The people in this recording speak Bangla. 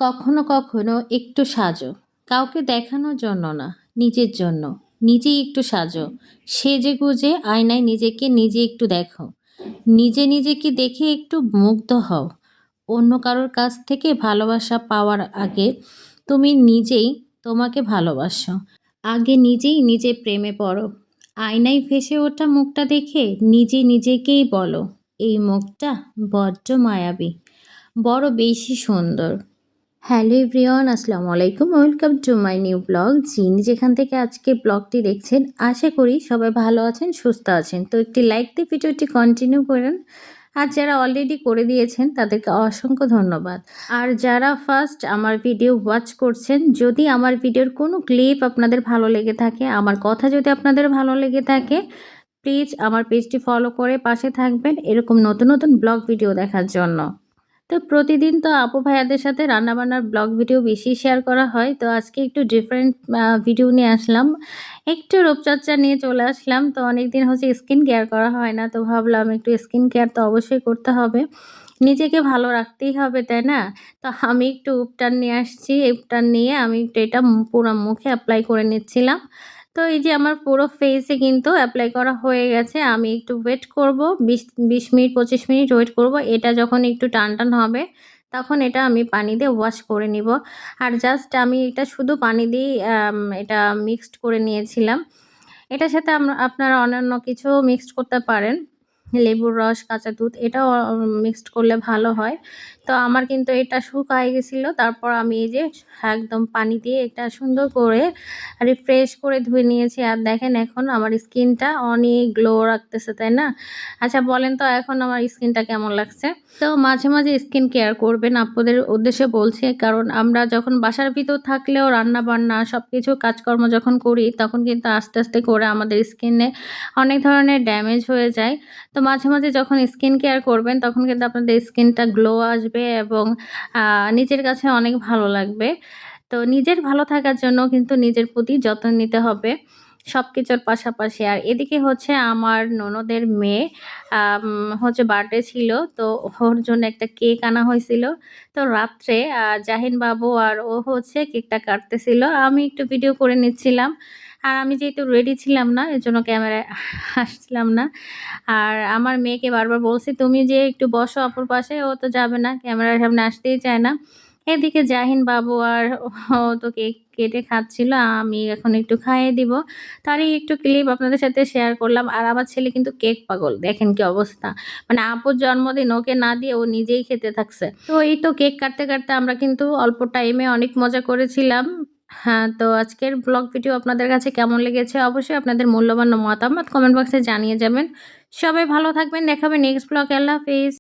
কখনো কখনো একটু সাজো। কাউকে দেখানোর জন্য না, নিজের জন্য। নিজেই একটু সাজো। সেজেগুজে আয়নায় নিজেকে নিজে একটু দেখো। নিজে নিজেকে দেখে একটু মুগ্ধ হও। অন্য কারোর কাছ থেকে ভালোবাসা পাওয়ার আগে তুমি নিজেই তোমাকে ভালোবাসো। আগে নিজেই নিজের প্রেমে পড়ো। আয়নায় ভেসে ওঠা মুখটা দেখে নিজে নিজেকেই বলো, এই মুখটা বড্ড মায়াবী, বড় বেশি সুন্দর। হ্যালো এভরিওয়ান, আসসালামু আলাইকুম, welcome to my new blog. যিনি যেখান থেকে আজকে ব্লগটি দেখছেন, আশা করি সবাই ভালো আছেন, সুস্থ আছেন। তো একটি লাইক দিয়ে ভিডিওটি কন্টিনিউ করেন। আর যারা অলরেডি করে দিয়েছেন তাদেরকে অসংখ্য ধন্যবাদ। আর যারা ফার্স্ট আমার ভিডিও ওয়াচ করছেন, যদি আমার ভিডিওর কোনো ক্লিপ আপনাদের ভালো লেগে থাকে, আমার কথা যদি আপনাদের ভালো লেগে থাকে, প্লিজ আমার পেজটি ফলো করে পাশে থাকবেন এরকম নতুন নতুন ব্লগ ভিডিও দেখার জন্য। তো প্রতিদিন তো আপু ভাইয়াদের সাথে রান্নাবান্নার ব্লগ ভিডিও বেশি শেয়ার করা হয়। তো আজকে একটু ডিফারেন্ট ভিডিও নিয়ে আসলাম। একটু রূপচর্চা নিয়ে চলে আসলাম। তো অনেকদিন হচ্ছে স্কিন কেয়ার করা হয় না। তো ভাবলাম একটু স্কিন কেয়ার তো অবশ্যই করতে হবে। নিজেকে ভালো রাখতেই হবে, তাই না? তো আমি একটু উপটান নিয়ে আসছি। উপটান নিয়ে আমি একটু এটা পুরা মুখে এপ্লাই করে নিচ্ছিলাম। তো এই যে আমার পুরো ফেসে কিন্তু এপ্লাই করা হয়ে গেছে। আমি একটু ওয়েট করব। ২০ মিনিট ২৫ মিনিট ওয়েট করব। এটা যখন একটু টান হবে, তখন এটা আমি পানি দিয়ে ওয়াশ করে নিব। আর জাস্ট আমি এটা শুধু পানি দিয়েই এটা মিক্সড করে নিয়েছিলাম। এটার সাথে আপনারা অন্যান্য কিছুও মিক্সড করতে পারেন। লেবুর রস, কাঁচা দুধ এটাও মিক্সড করলে ভালো হয়। তো আমার কিন্তু এটা শুকায় গেছিল। তারপর আমি এই যে একদম পানি দিয়ে এটা সুন্দর করে রিফ্রেশ করে ধুয়ে নিয়েছি। আর দেখেন এখন আমার স্কিনটা অনেক গ্লো রাখতেছে, তাই না? আচ্ছা বলেন তো এখন আমার স্কিনটা কেমন লাগছে? তো মাঝে মাঝে স্কিন কেয়ার করবেন, আপনাদের উদ্দেশ্যে বলছি। কারণ আমরা যখন বাসার ভিতর থাকলেও রান্না-বান্না সবকিছু কাজকর্ম যখন করি, তখন কিন্তু আস্তে আস্তে করে আমাদের স্কিনে অনেক ধরনের ড্যামেজ হয়ে যায়। তো মাঝে মাঝে যখন স্কিন কেয়ার করবেন, তখন কিন্তু আপনাদের স্কিনটা গ্লো আসবে এবং নিজের কাছে অনেক ভালো লাগবে। তো নিজের ভালো থাকার জন্য কিন্তু নিজের প্রতি যত্ন নিতে হবে সবকিছুর পাশাপাশি। আর এদিকে হচ্ছে আমার ননদের মেয়ে হচ্ছে বার্থডে ছিল। তো ওর জন্য একটা কেক আনা হয়েছিল। তো রাত্রে জাহিন বাবু আর ও হচ্ছে কেকটা কাটতেছিল। আমি একটু ভিডিও করে নিচ্ছিলাম। আর আমি যেহেতু রেডি ছিলাম না, এজন্য ক্যামেরায় আসছিলাম না। আর আমার মেয়েকে বারবার বলছি, "তুমি যেয়ে একটু বসো আপুর পাশে।" ও তো যাবে না, ক্যামেরার সামনে আসতেই চায় না। এদিকে জাহিন বাবু আর ও তো কেক কেটে খাচ্ছিল। আমি এখন একটু খাইয়ে দিব। তারই একটু ক্লিপ আপনাদের সাথে শেয়ার করলাম। আর আমার ছেলে কিন্তু কেক পাগল। দেখেন কি অবস্থা। মানে আপুর জন্মদিন ওকে না দিয়ে ও নিজেই খেতে থাকছে। তো এই তো কেক কাটতে কাটতে আমরা কিন্তু অল্প টাইমে অনেক মজা করেছিলাম। হ্যাঁ, তো আজকের ব্লগ ভিডিও আপনাদের কাছে কেমন লেগেছে অবশ্যই আপনাদের মূল্যবান মতামত কমেন্ট বক্সে জানিয়ে যাবেন। সবাই ভালো থাকবেন। দেখা হবে নেক্সট ব্লগে। আল্লাহ হাফেজ।